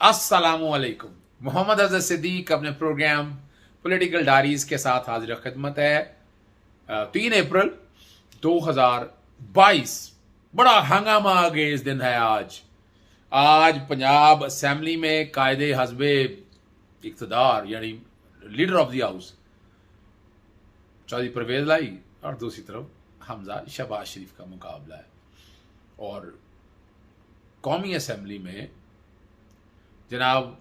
अस्सलामुअलैकुम। मोहम्मद अज़हर सिद्दीक अपने programme political diaries के साथ हाजिर खिदमत है। 3 अप्रैल 2022 बड़ा हंगामा अंगेज दिन है। आज पंजाब असेंबली में कायदे हस्बे इक़्तिदार यानी leader of the house Chaudhry Pervaiz Elahi और दूसरी तरफ हमजा शहबाज शरीफ का मुकाबला है। और कौमी असेंबली में जनाब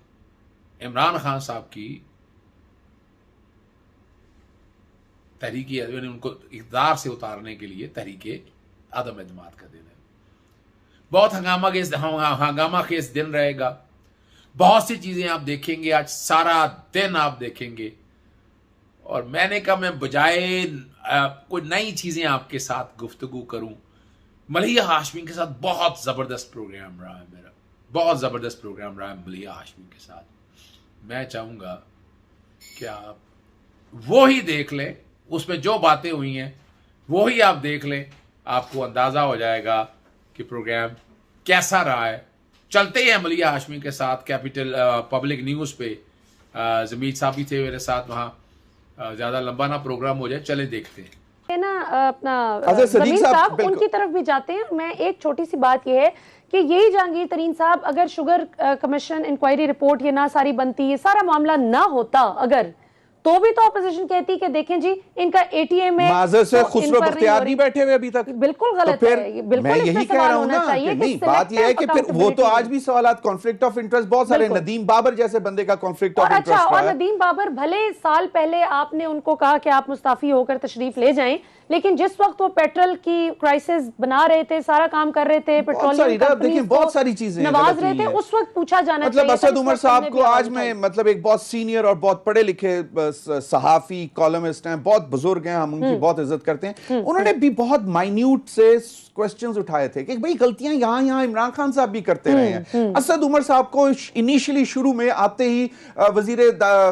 इमरान खान साहब की तहरीकी उनको इक़्तिदार से उतारने के लिए तहरीके अदम एतमाद का दिन है। बहुत हंगामा खेज दिन रहेगा। बहुत सी चीजें आप देखेंगे, आज सारा दिन आप देखेंगे। और मैंने कहा मैं बजाय कोई नई चीजें आपके साथ गुफ्तगू करूं, मलिया हाशमी के साथ बहुत जबरदस्त प्रोग्राम रहा है मेरा, बहुत जबरदस्त प्रोग्राम रहा है मलिया हाशमी के साथ। मैं चाहूंगा कि आप वो ही देख लें, उसमें जो बातें हुई हैं वो ही आप देख लें, आपको अंदाजा हो जाएगा कि प्रोग्राम कैसा रहा है। चलते हैं मलिया हाशमी के साथ कैपिटल पब्लिक न्यूज पे। जमीर साहब भी थे मेरे साथ वहाँ। ज्यादा लंबा ना प्रोग्राम हो जाए, चले देखते हैं है ना। अपना जमीर साहब उनकी तरफ भी जाते हैं। मैं एक छोटी सी बात यह है कि यही जहांगीर तरीन साहब, अगर शुगर कमीशन इंक्वायरी रिपोर्ट ये ना सारी बनती, ये सारा मामला ना होता अगर, तो भी तो ऑपोजिशन कहती कि देखें जी इनका एटीएम है, माजर से खुसरो बख्तियार नहीं बैठे हुए अभी तक। बिल्कुल गलत तो है। बिल्कुल मैं यही कह रहा हूं ना कि नहीं, बात यह है कि फिर वो तो आज भी सवालात कॉन्फ्लिक्ट ऑफ इंटरेस्ट बहुत सारे, नदीम बाबर जैसे बंदे का कॉन्फ्लिक्ट ऑफ इंटरेस्ट अच्छा, और नदीम बाबर भले साल पहले आपने उनको कहा कि आप मुस्ताफी होकर तशरीफ ले जाएं, लेकिन जिस वक्त वो पेट्रोल की क्राइसिस बना रहे थे, सारा काम कर रहे थे, पेट्रोलियम कंपनीज बहुत सारी चीजें नवाज रहे थे, उस वक्त पूछा जाना चाहिए। मतलब असद उमर साहब को आज मैं मतलब एक बहुत सीनियर और बहुत पढ़े लिखे सहाफी कॉलमिस्ट हैं, बहुत बुजुर्ग हैं, हम उनकी बहुत इज्जत करते हैं। उन्होंने भी बहुत माइन्यूट से क्वेश्चंस उठाए थे कि भाई गलतियां यहां इमरान खान साहब भी करते रहे हैं। असद उमर साहब को इनिशियली शुरू में आते ही वजीर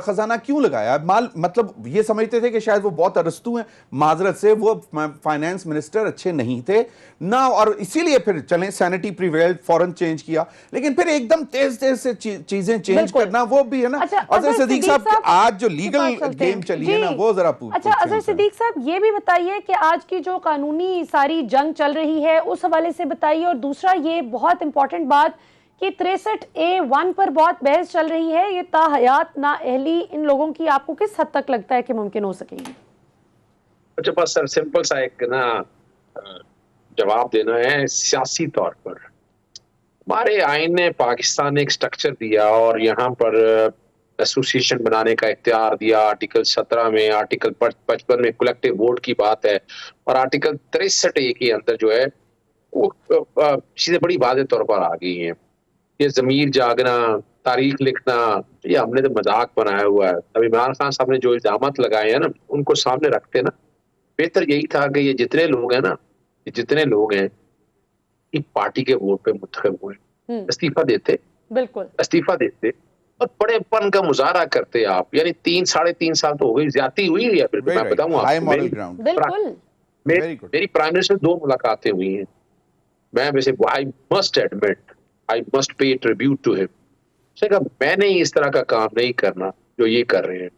खजाना क्यों लगाया? मतलब ये समझते थे कि शायद वो बहुत अरस्तू हैं, माजरत से वो फाइनेंस मिनिस्टर अच्छे नहीं थे ना, और इसीलिए फिर चलें सैनिटी प्रिवेल्ड, फौरन चेंज किया। लेकिन फिर एकदम तेज से चीजें चेंज करना वो भी है ना। अजहर सिद्दीक साहब आज जो लीगल गेम चली है ना, वो जरा पूछ। अच्छा अजहर सिद्दीक साहब, ये भी बताइए कि आज की जो कानूनी सारी जंग चल रही है उस हवाले से बताइए। और दूसरा ये बहुत इंपॉर्टेंट बात कि 63A1 पर बहुत बहस चल रही है, ये ताहयात नाअहली इन लोगों की आपको किस हद तक लगता है कि मुमकिन हो सकेगी? अच्छा बस सर सिंपल सा एक ना जवाब देना है। सियासी तौर पर हमारे आइन ने पाकिस्तान ने एक स्ट्रक्चर दिया और यहाँ पर एसोसिएशन बनाने का इख्तियार दिया। आर्टिकल 17 में, आर्टिकल 55 में कलेक्टिव वोट की बात है, और आर्टिकल 63A के अंदर जो है वो चीजें बड़ी वाज़ेह तौर पर आ गई हैं। ये जमीर जागना, तारीख लिखना, ये हमने तो मजाक बनाया हुआ है। अब इमरान खान साहब ने जो इल्जामात लगाए हैं ना, उनको सामने रखते ना, बेहतर यही था कि ये जितने लोग हैं ना, ये जितने लोग हैं एक पार्टी के वोट पे मुंतखब हुए, इस्तीफा देते, बिल्कुल इस्तीफा देते और बड़ेपन का मुजाहरा करते आप। यानी 3-3.5 साल तो हो गई, ज्यादती हुई है। बिल्कुल मैं बताऊं आपको, मेरी प्राइम मिनिस्टर 2 मुलाकातें हुई हैं। मैं वैसे I must admit, I must pay tribute to him. मैंने इस तरह का काम नहीं करना जो ये कर रहे हैं,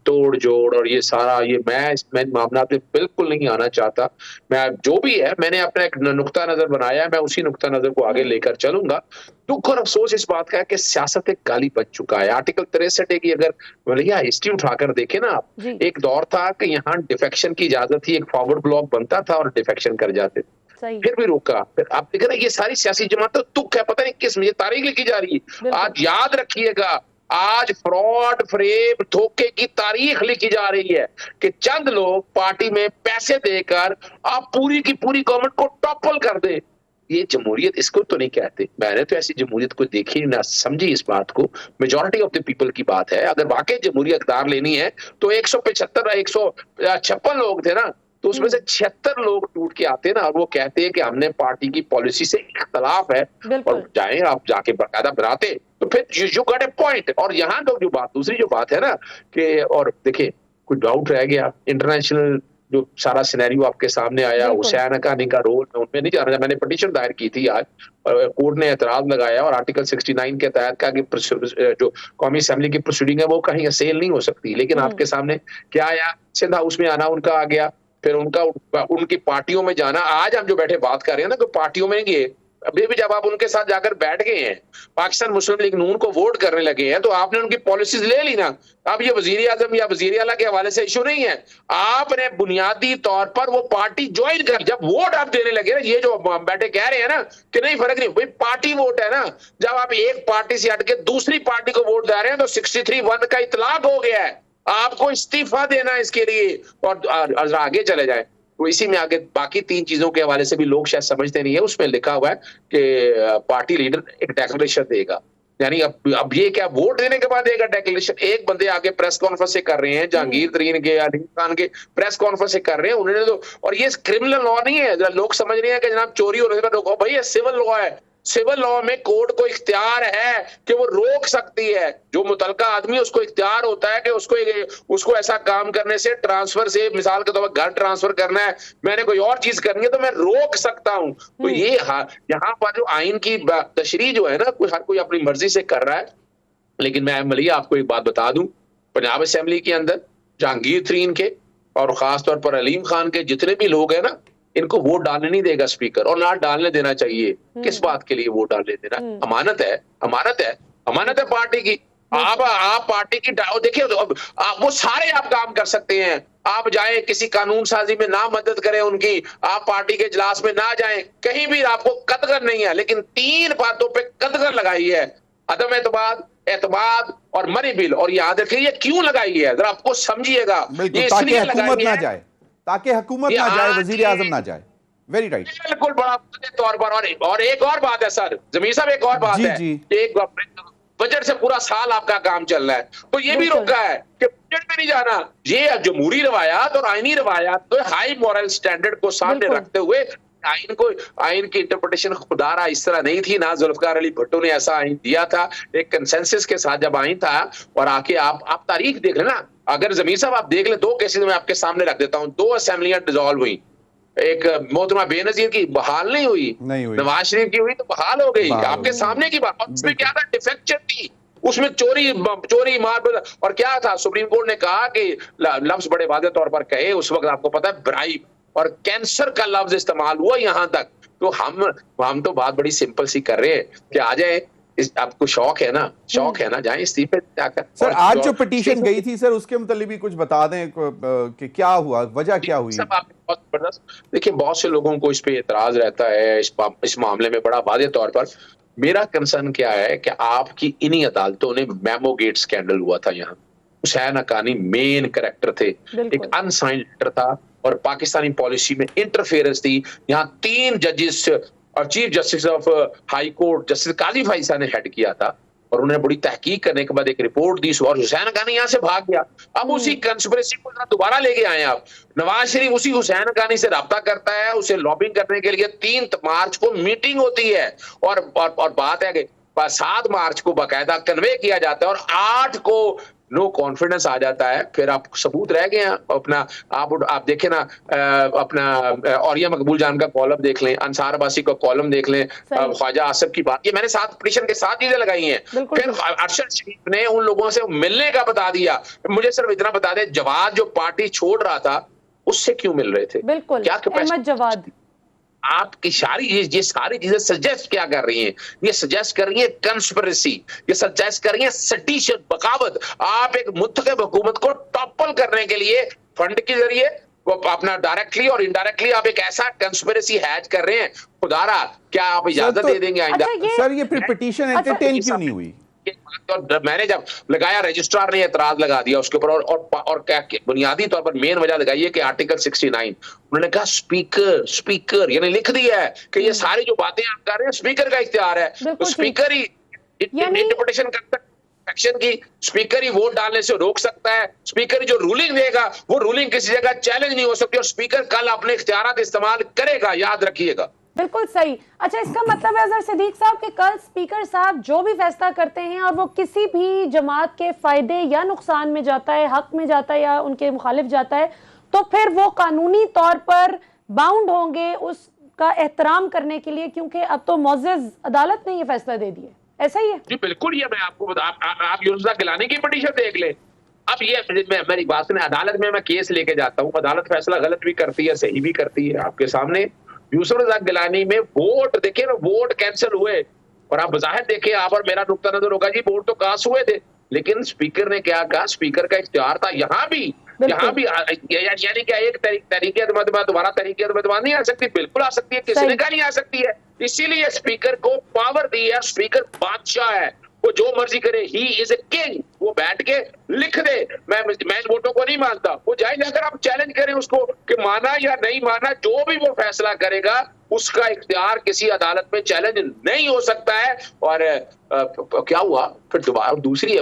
तोड़ जोड़ और ये सारा, ये मैं मामला में बिल्कुल नहीं आना चाहता। मैं जो भी है, मैंने अपना एक नुक्ता नजर बनाया है, मैं उसी नुक्ता नजर को आगे लेकर चलूंगा। दुख और अफसोस इस बात का है कि सियासत एक गाली बन चुका है। आर्टिकल 63 की अगर भैया हिस्ट्री उठाकर देखे ना आप, एक दौर था कि यहाँ डिफेक्शन की इजाजत थी, एक फॉरवर्ड ब्लॉक बनता था और डिफेक्शन कर जाते, फिर भी रोका। फिर आप देख रहे हैं ये सारी सियासी जमात तो दुख है, पता नहीं किस में तारीख लिखी जा रही है। आज याद रखिएगा, आज फ्रॉड, फ्रेब, धोखे की तारीख लिखी जा रही है कि चंद लोग पार्टी में पैसे देकर आप पूरी की पूरी गवर्नमेंट को टॉपल कर दे। ये जमहूरियत इसको तो नहीं कहते। मैंने तो ऐसी जमहूरियत को देखी ना समझी इस बात को। मेजॉरिटी ऑफ द पीपल की बात है। अगर वाकई जमहूरियत दार लेनी है तो 156 लोग थे ना, तो उसमें से 76 लोग टूट के आते ना, और वो कहते हैं कि हमने पार्टी की पॉलिसी से इख्तलाफ है, और जाएं आप जाके बाकायदा बनाते, तो फिर यू गॉट ए पॉइंट। और यहाँ तो जो बात, दूसरी जो बात है ना कि, और देखिए कोई डाउट रह गया, इंटरनेशनल जो सारा सिनेरियो आपके सामने आया, हुसैन हक्कानी का रोल उनमें नहीं जाना। मैंने पिटीशन दायर की थी आज, कोर्ट ने एतराज लगाया और आर्टिकल 69 के तहत कहा कि जो कौमी असेंबली की प्रोसीडिंग है वो कहीं असेल नहीं हो सकती। लेकिन आपके सामने क्या आया, सिंध हाउस में आना उनका आ गया, फिर उनकी पार्टियों में जाना। आज हम जो बैठे बात कर रहे हैं ना, तो पार्टियों में गए, अभी भी जब आप उनके साथ जाकर बैठ गए हैं, पाकिस्तान मुस्लिम लीग नून को वोट करने लगे हैं, तो आपने उनकी पॉलिसीज ले ली ना। अब ये वजीर आजम या वजीर आला के हवाले से इशू नहीं है, आपने बुनियादी तौर पर वो पार्टी ज्वाइन कर, जब वोट आप देने लगे ना, ये जो बैठे कह रहे हैं ना कि नहीं फर्क नहीं, भाई पार्टी वोट है ना। जब आप एक पार्टी से हटके दूसरी पार्टी को वोट दे रहे हैं तो 63(1) का इतलाक हो गया है, आपको इस्तीफा देना है इसके लिए और आगे चले जाए। तो इसी में आगे बाकी 3 चीजों के हवाले से भी लोग शायद समझते नहीं है। उसमें लिखा हुआ है कि पार्टी लीडर एक डेक्लेरेशन देगा, यानी अब ये क्या वोट देने के बाद देगा डेक्लेरेशन? एक बंदे आगे प्रेस कॉन्फ्रेंस से कर रहे हैं, जहांगीर तरीन के, अलीम खान के प्रेस कॉन्फ्रेंस से कर रहे हैं उन्होंने तो। और ये क्रिमिनल लॉ नहीं है, लोग समझ रहे हैं कि जनाब चोरी हो रही है, भाई ये सिविल लॉ है। सिविल लॉ में कोर्ट को इख्तियार है कि वो रोक सकती है, जो मुतलका आदमी उसको इख्तियार होता है कि उसको ऐसा काम करने से, ट्रांसफर से, मिसाल के तौर पर घर ट्रांसफर करना है, मैंने कोई और चीज करनी है तो मैं रोक सकता हूं। तो ये यहाँ पर जो आइन की तशरीह जो है ना, हर कोई अपनी मर्जी से कर रहा है। लेकिन मैं मलिया आपको एक बात बता दूं, पंजाब असेंबली के अंदर जहांगीर तरीन के और खासतौर पर अलीम खान के जितने भी लोग हैं ना, इनको वोट डालने नहीं देगा स्पीकर, और ना डालने देना चाहिए। किस बात के लिए वोट डालने देना? अमानत है, अमानत है, अमानत है पार्टी की। आप पार्टी की देखिए, वो सारे आप काम कर सकते हैं। आप जाएं किसी कानून साजी में ना मदद करें उनकी, आप पार्टी के इजलास में ना जाएं, कहीं भी आपको कदगर नहीं है। लेकिन 3 बातों पे कदगर लगाई है, अदम एतमाद और मनी बिल। और याद रखिए ये क्यों लगाई है, जरा आपको समझिएगा। ये ताकि हुकूमत ना जाए, ताकि हुकूमत ना जाए, वजीर आजम ना जाए। वेरी राइट, बिल्कुल बड़ा तौर पर। और एक और बात है सर जमीर साहब, एक और बात है, एक बजट से पूरा साल आपका काम चल रहा है, तो ये भी रोका है कि बजट में नहीं जाना। ये जमहूरी रवायात और आईनी रवायात तो हाई मॉरल स्टैंडर्ड को सामने रखते हुए आइन की इंटरप्रिटेशन खुदारा इस तरह नहीं थी ना। जुल्फकार अली भुट्टो ने ऐसा आइन दिया था एक कंसेंसस के साथ जब आइन था। और आके आप तारीख देख लेना, अगर जमीर साहब आप देख ले, 2 केसेस में आपके सामने रख देता हूं। 2 असेंबलियां डिसॉल्व हुई, एक मोहतरमा बेनजीर की बहाल नहीं हुई, नवाज शरीफ की हुई तो बहाल हो गई, आपके सामने की बात। उसमें क्या था, डिफेक्शन थी, उसमें चोरी मार। और क्या था, सुप्रीम कोर्ट ने कहा कि लफ्ज बड़े वादे तौर पर कहे, उस वक्त आपको पता है ब्राइब और कैंसर का लफ्ज इस्तेमाल हुआ यहां तक। तो हम तो बात बड़ी सिंपल सी कर रहे हैं कि आ जाए, आपको शौक है ना, जाए इस्तीफे जाकर। सर आज जो पिटीशन गई थी सर, उसके मुतालिक भी कुछ बता दें कि क्या हुआ, वजह क्या हुई? बहुत जबरदस्त। देखिए बहुत से लोगों को इस पे एतराज रहता है इस मामले में बड़ा वादे तौर पर। मेरा कंसर्न क्या है कि आपकी इन्हीं अदालतों ने मेमो गेट स्कैंडल हुआ था, यहाँ हुसैन हक्कानी मेन कैरेक्टर थे, एक अनसाइंड लेटर था और पाकिस्तानी पॉलिसी में इंटरफेरेंस थी। यहाँ 3 जजेस और chief justice of high court justice Qazi Faisal ने हेड किया था, और उन्होंने बड़ी तहकीक करने के बाद एक रिपोर्ट दी और हुसैन हक्कानी यहाँ से भाग गया। अब उसी कंस्पिरेसी को दोबारा लेके आए आप। नवाज शरीफ उसी हुसैन हक्कानी से राब्ता करता है, उसे लॉबिंग करने के लिए 3 मार्च को मीटिंग होती है, और बात है कि 7 मार्च को बाकायदा कन्वे किया जाता है और 8 को नो कॉन्फिडेंस आ जाता है। फिर आप सबूत रह गए हैं अपना, आप देखें ना, अपना औरिया मकबूल जान का कॉलम देख लें, अंसार अब्बासी का कॉलम देख लें, ख्वाजा आसिफ की बात, ये मैंने 7 पिटीशन के 7 चीजें लगाई हैं। फिर अरशद शरीफ ने उन लोगों से मिलने का बता दिया। मुझे सिर्फ इतना बता दे, जवाद जो पार्टी छोड़ रहा था उससे क्यों मिल रहे थे? बिल्कुल, क्या जवाद आपकी ये सारी चीजें सजेस्ट क्या कर रही हैं? ये सजेस्ट कर रही है कंस्पिरेसी, ये सजेस्ट कर रही है सटिशन, बगावत। आप एक मुत्तक़िब हुकूमत को टॉपल करने के लिए फंड के जरिए वो अपना डायरेक्टली और इनडायरेक्टली आप एक ऐसा कंस्पिरेसी हैच कर रहे हैं। खुदारा क्या आप इजाजत दे देंगे आइंदा? सर ये पिटीशन एंटरटेन क्यों नहीं हुई? और मैंने जब लगाया, रजिस्ट्रार ने एतराज लगा दिया उसके ऊपर, और क्या बुनियादी तौर पर मेन वजह लगाई है कि आर्टिकल 69 उन्होंने कहा स्पीकर यानी लिख दिया है कि ये सारी जो बातें आप कर रहे हैं स्पीकर का इख्तियार है, तो स्पीकर ही इंटरप्रिटेशन कर सकता है एक्शन की, स्पीकर ही वोट डालने से रोक सकता है, स्पीकर जो रूलिंग देगा वो रूलिंग किसी जगह चैलेंज नहीं हो सकती, और स्पीकर कल अपने इख्तियारात इस्तेमाल करेगा, याद रखिएगा। बिल्कुल सही। अच्छा, इसका मतलब है अजहर सिद्दीक साहब कि कल स्पीकर साहब जो भी फैसला करते हैं और वो किसी भी जमात के फायदे या नुकसान में जाता है, हक में जाता है या उनके मुखालिफ जाता है, तो फिर वो कानूनी तौर पर बाउंड होंगे उसका एहतराम करने के लिए, क्योंकि अब तो मुअज़्ज़ज़ अदालत ने ये फैसला दे दिया। ऐसा ही है जी बिल्कुल। ये मैं आपको आप यूनुस गिलानी की पिटीशन देख ले। अब ये मेरी बात सुने, अदालत में मैं केस लेके जाता हूँ, अदालत फैसला गलत भी करती है, सही भी करती है आपके सामने। यूसुफ रज़ाक गिलानी में वोट देखिए ना, वोट कैंसिल हुए और आप बज़ाहिर देखिए, आप और मेरा नुक्ता नजर होगा जी, वोट तो कास्ट हुए थे, लेकिन स्पीकर ने क्या कहा, स्पीकर का इख्तियार था। यहाँ भी यानी क्या एक तरीके दोबारा तरीके नहीं आ सकती, बिल्कुल आ सकती है, किसी ने कहा नहीं आ सकती है। इसीलिए स्पीकर को पावर दी है, स्पीकर बादशाह है, वो जो मर्जी करे, ही इज ए किंग। वो बैठ के लिख दे, मैं वोटों को नहीं मानता, वो जाए जाकर आप चैलेंज करें उसको कि माना या नहीं माना, जो भी वो फैसला करेगा उसका इख्तियार किसी अदालत में चैलेंज नहीं हो सकता है। और क्या हुआ फिर दोबारा दूसरी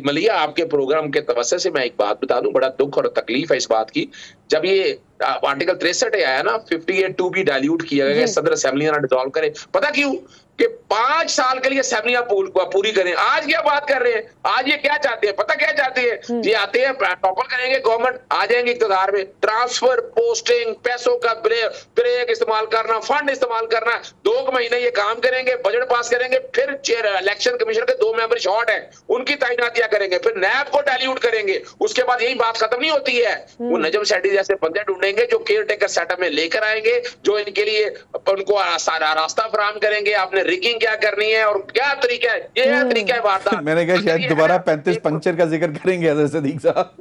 मलिया, आपके प्रोग्राम के तवज्जो से मैं एक बात बता दूं, बड़ा दुख और तकलीफ है इस बात की, जब ये आर्टिकल 63 आया ना, 58(2) भी डाइल्यूट किया गया, सदर असेंबली ना डिसॉल्व करे। पता क्यों? कि 5 साल के लिए असेंबलियां पूरी करें। आज क्या बात कर रहे हैं, आज ये क्या चाहते हैं, पता क्या चाहते हैं? ये आते हैं, टॉपल करेंगे गवर्नमेंट, आ जाएंगे इक़्तिदार में, ट्रांसफर, पोस्टिंग, पैसों का ब्रेक इस्तेमाल करना, फंड इस्तेमाल करना, 2 महीने ये काम करेंगे, बजट पास करेंगे, फिर इलेक्शन कमीशन के 2 मेंबर शॉर्ट है, उनकी तैनातियां करेंगे, फिर नैब को डाइल्यूट करेंगे। उसके बाद यही बात खत्म नहीं होती है, वो नजम सेठी जैसे बंदे ढूंढेंगे जो केयर टेकर सेटअप में लेकर आएंगे, जो इनके लिए उनको सारा रास्ता फराहम करेंगे, आपने रिगिंग क्या करनी है और क्या तरीका है, ये है तरीका है वारदात। मैंने कहा शायद दोबारा 35 पंक्चर का जिक्र करेंगे अजहर सिद्दीक साहब।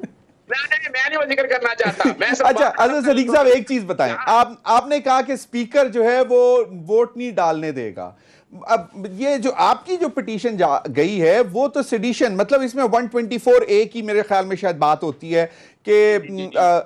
मैं नहीं वो जिक्र करना चाहता। मैं अच्छा अजहर सिद्दीक साहब एक चीज बताएं, आपने कहा कि स्पीकर जो है वो वोट नहीं डालने देगा। अब ये जो आपकी जो पिटीशन गई है वो तो सेडिशन, मतलब इसमें 124A की मेरे ख्याल में शायद बात होती है कि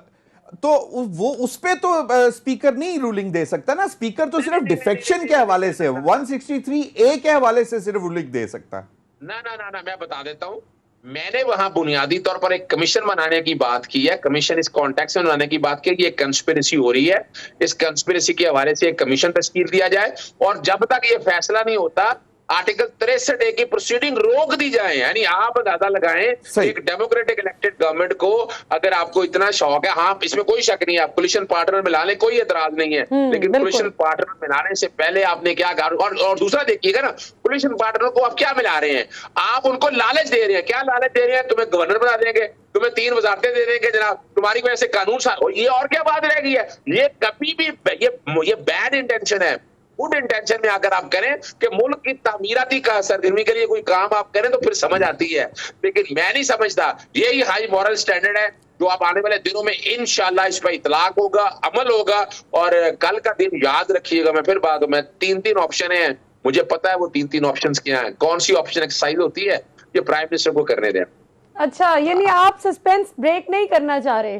तो वो उस पे तो स्पीकर नहीं रूलिंग दे सकता ना, स्पीकर तो सिर्फ डिफेक्शन के हवाले से 163A के हवाले से सिर्फ रूलिंग दे सकता है। ना मैं बता देता हूं, मैंने वहां बुनियादी तौर पर एक कमीशन बनाने की बात की है, कमीशन इस कॉन्टेक्स्ट में बनाने की बात की कि ये कंस्पिरेसी हो रही है, इस कंस्पिरेसी के हवाले से एक कमीशन तश्कील दिया जाए और जब तक ये फैसला नहीं होता आर्टिकल 63A की प्रोसीडिंग रोक दी जाए। यानी आप अंदाजा लगाएं, एक डेमोक्रेटिक इलेक्टेड गवर्नमेंट को अगर आपको इतना शौक है, हाँ इसमें कोई शक नहीं है, आप कोलिशन पार्टनर मिला लें, कोई एतराज नहीं है, लेकिन कोलिशन पार्टनर मिलाने से पहले आपने क्या कहा, और दूसरा देखिएगा ना, कोलिशन पार्टनर को आप क्या मिला रहे हैं, आप उनको लालच दे रहे हैं। क्या लालच दे रहे हैं? तुम्हें गवर्नर बना देंगे, तुम्हें 3 वजारतें दे देंगे जनाब, तुम्हारी वजह से कानून, ये और क्या बात रह गई है? ये कभी भी ये बैड इंटेंशन है। गुड इंटेंशन में अगर आप करें कि मुल्क की तामीराती का सरगर्मी के लिए कोई काम आप करें तो फिर समझ आती है, लेकिन मैं नहीं समझता यही हाई मॉरल स्टैंडर्ड है जो आप आने वाले दिनों में इंशाल्लाह इस पर इतलाक होगा, अमल होगा। और कल का दिन याद रखिएगा, मैं फिर बात में 3 ऑप्शन है, मुझे पता है वो 3 ऑप्शन क्या है, कौन सी ऑप्शन एक्सरसाइज होती है, ये प्राइम मिनिस्टर को करने दें। अच्छा, यानी आप सस्पेंस ब्रेक नहीं करना चाह रहे?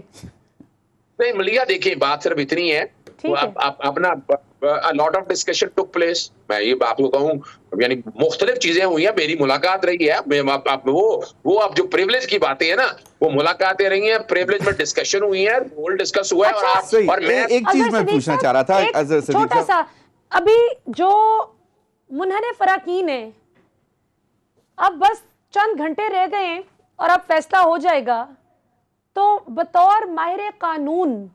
नहीं मलिया, देखिए बात सिर्फ इतनी है, अपना lot of discussion took place. मैं ये बात को कहूँ, यानी मुख्तलिफ चीजें हुई हैं, मेरी मुलाकात रही है, वो अब जो प्रिविलेज की बातें हैं ना, वो मुलाकातें रही हैं, प्रिविलेज में डिस्कशन हुई है, रोल डिस्कस हुआ है। और मैं एक चीज मैं पूछना चाह रहा था, छोटा सा, अभी जो मुनहरिफ अराकीन है, अब बस चंद घंटे रह गए हैं और अब फैसला हो जाएगा, तो बतौर माहिर कानून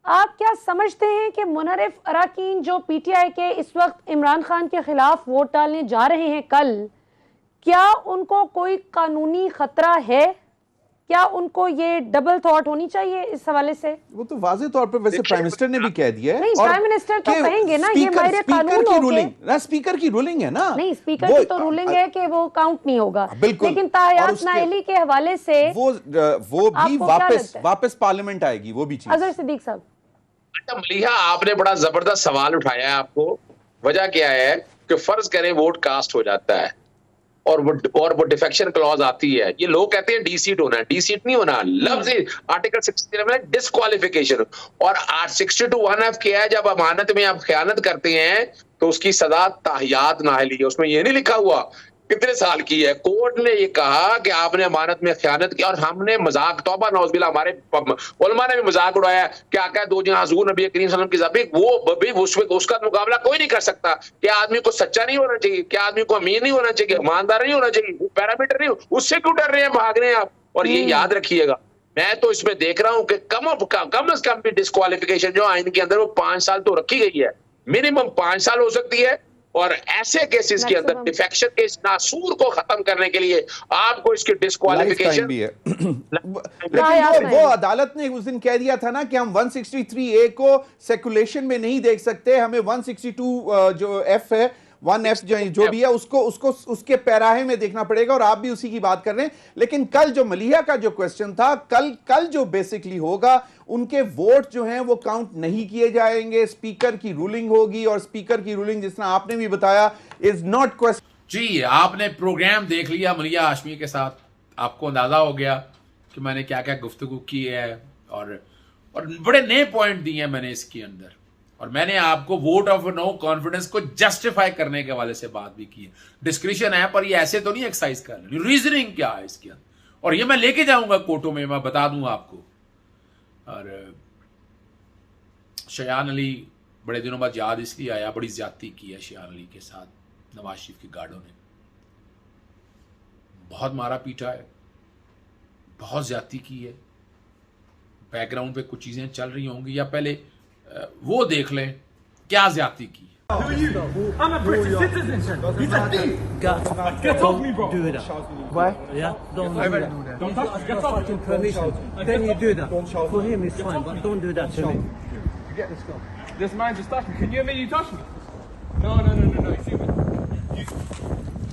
आप क्या समझते हैं कि मुनहरिफ अराकीन जो पीटीआई के इस वक्त इमरान खान के खिलाफ वोट डालने जा रहे हैं कल, क्या उनको कोई कानूनी खतरा है? क्या उनको ये डबल थॉट होनी चाहिए इस हवाले से? वो तो वाज़ेह तौर पर वैसे प्राइम मिनिस्टर ने भी कह दिया है। नहीं, प्राइम मिनिस्टर तो कहेंगे ना ये माहिर कानून की रूलिंग ना, स्पीकर की रूलिंग है ना। नहीं, स्पीकर की तो रूलिंग है कि वो काउंट नहीं होगा, लेकिन तायात नाइली के हवाले से वो भी वापस पार्लियामेंट आएगी, वो भी चीज। अजहर सिद्दीक साहब, अच्छा मलिहा, आपने बड़ा जबरदस्त सवाल उठाया है। आपको वजह क्या है कि फर्ज करें वोट कास्ट हो जाता है और वो डिफेक्शन क्लॉज आती है, ये लोग कहते हैं डी सीट होना है, डी सीट नहीं होना, लफ्ज आर्टिकल 63 में डिस्क्वालिफिकेशन। और 62(1)(f) क्या है, जब अमानत में आप खयानत करते हैं तो उसकी सजा ताहियात नाहली है, उसमें ये नहीं लिखा हुआ कितने साल की है। कोर्ट ने ये कहा कि आपने अमानत में खयानत की, और हमने मजाक, तौबा नौज़बिल्लाह, हमारे उलमा ने भी मजाक उड़ाया क्या क्या दो जहां हुजूर नबी करीम सल्लल्लाहु अलैहि वसल्लम की वो उसका मुकाबला कोई नहीं कर सकता। क्या आदमी को सच्चा नहीं होना चाहिए, क्या आदमी को अमीर नहीं होना चाहिए, ईमानदार नहीं होना चाहिए, वो पैरामीटर नहीं, उससे क्यों डर रहे हैं, भाग रहे हैं आप। और ये याद रखिएगा, मैं तो इसमें देख रहा हूं कि कम से कम भी डिस्क्वालिफिकेशन जो आइन के अंदर वो 5 साल तो रखी गई है, मिनिमम 5 साल हो सकती है। और ऐसे केसेस के अंदर डिफेक्शन के इस नासूर को खत्म करने के लिए आपको इसकी डिस्क्वालिफिकेशन भी है। लेकिन वो अदालत ने उस दिन कह दिया था ना कि हम 163A को सेकुलेशन में नहीं देख सकते, हमें 162 जो F है 1F जो भी है उसको उसके पैराहे में देखना पड़ेगा, और आप भी उसी की बात कर रहे हैं। लेकिन कल जो मलिहा का जो क्वेश्चन था, कल जो बेसिकली होगा, उनके वोट जो हैं वो काउंट नहीं किए जाएंगे, स्पीकर की रूलिंग होगी, और स्पीकर की रूलिंग जिस तरह आपने भी बताया इज नॉट क्वेश्चन। जी, आपने प्रोग्राम देख लिया मलिहा हाशमी के साथ, आपको अंदाजा हो गया कि मैंने क्या क्या गुफ्तगू की है, और बड़े नए पॉइंट दिए हैं मैंने इसके अंदर। और मैंने आपको वोट ऑफ नो कॉन्फिडेंस को जस्टिफाई करने के हवाले से बात भी की है। डिस्क्रिप्शन है, पर ये ऐसे तो नहीं एक्सरसाइज कर रही, रीजनिंग क्या है इसके अंदर, और ये मैं लेके जाऊंगा कोर्टों में, मैं बता दूंगा आपको। और शयान अली बड़े दिनों बाद याद इसलिए आया, बड़ी ज्यादती की है शयान अली के साथ नवाज शरीफ की गार्डों ने, बहुत मारा पीटा है, बहुत ज्यादती की है। बैकग्राउंड पे कुछ चीजें चल रही होंगी, या पहले वो देख लें क्या ज्यादती की है। Who are you? I'm a British citizen. He's a thief. Get off me, bro. Do that. Why? Yeah. Don't do that. Don't touch me. Get off me. Permission. Then you do that. For him, it's fine, but don't do that to me. Get this go. This man just touched me. Can you admit you touched me? No. You see me?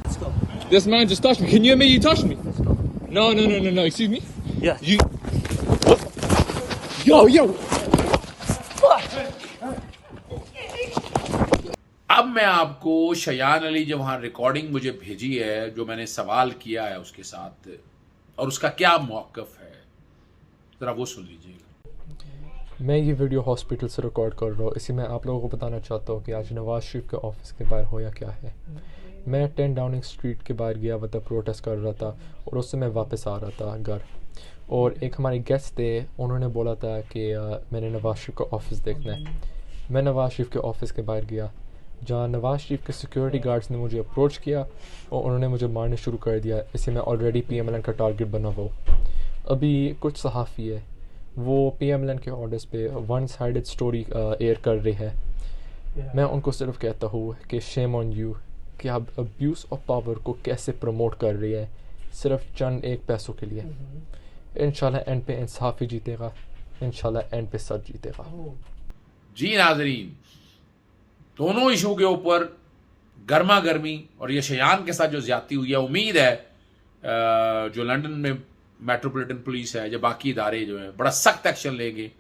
Let's go. This man just touched me. Can you admit you touched me? Let's go. No. Excuse me? Yeah. You. Yo. अब मैं आपको शयान अली जो वहां recording मुझे भेजी है, जो मैंने सवाल किया है उसके साथ, और उसका क्या मौक़िफ़ है, जरा वो सुन लीजिएगा। मैं ये वीडियो हॉस्पिटल से रिकॉर्ड कर रहा हूँ, इसी में आप लोगों को बताना चाहता हूँ कि आज नवाज शरीफ के ऑफिस के बाहर होया क्या है। मैं 10 डाउनिंग स्ट्रीट के बाहर गया, मतलब प्रोटेस्ट कर रहा था, और उससे मैं वापस आ रहा था घर, और एक हमारे गेस्ट थे, उन्होंने बोला था कि मैंने नवाज शरीफ का ऑफिस देखना है। मैं नवाज शरीफ के ऑफिस के बाहर गया, जहाँ नवाज शरीफ के सिक्योरिटी गार्ड्स ने मुझे अप्रोच किया और उन्होंने मुझे मारने शुरू कर दिया। इसे मैं ऑलरेडी PMLN का टारगेट बना हुआ हूँ। अभी कुछ सहाफ़ी है, वो PMLN के ऑर्डर्स पे वन साइडेड स्टोरी एयर कर रही है। मैं उनको सिर्फ कहता हूँ कि शेम ऑन यू कि आप अब्यूज़ ऑफ पावर को कैसे प्रमोट कर रही है, सिर्फ चंद एक पैसों के लिए। इंशाल्लाह एंड पे इंसाफ ही जीतेगा, इंशाल्लाह एंड पे सच जीतेगा। जी नाज़रीन, दोनों इशू के ऊपर गर्मा गर्मी, और ये शयान के साथ जो ज्यादती हुई है, उम्मीद है जो लंदन में मेट्रोपॉलिटन पुलिस है, जो बाकी इदारे जो हैं, बड़ा सख्त एक्शन लेंगे।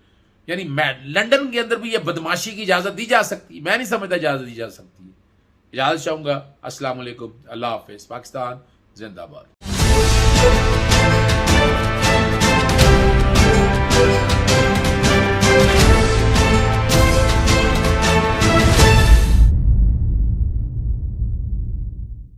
यानी लंदन के अंदर भी ये बदमाशी की इजाज़त दी जा सकती, मैं नहीं समझता इजाज़त दी जा सकती है। इजाज़त चाहूँगा। अस्सलाम वालेकुम, अल्लाह हाफिज़, पाकिस्तान जिंदाबाद।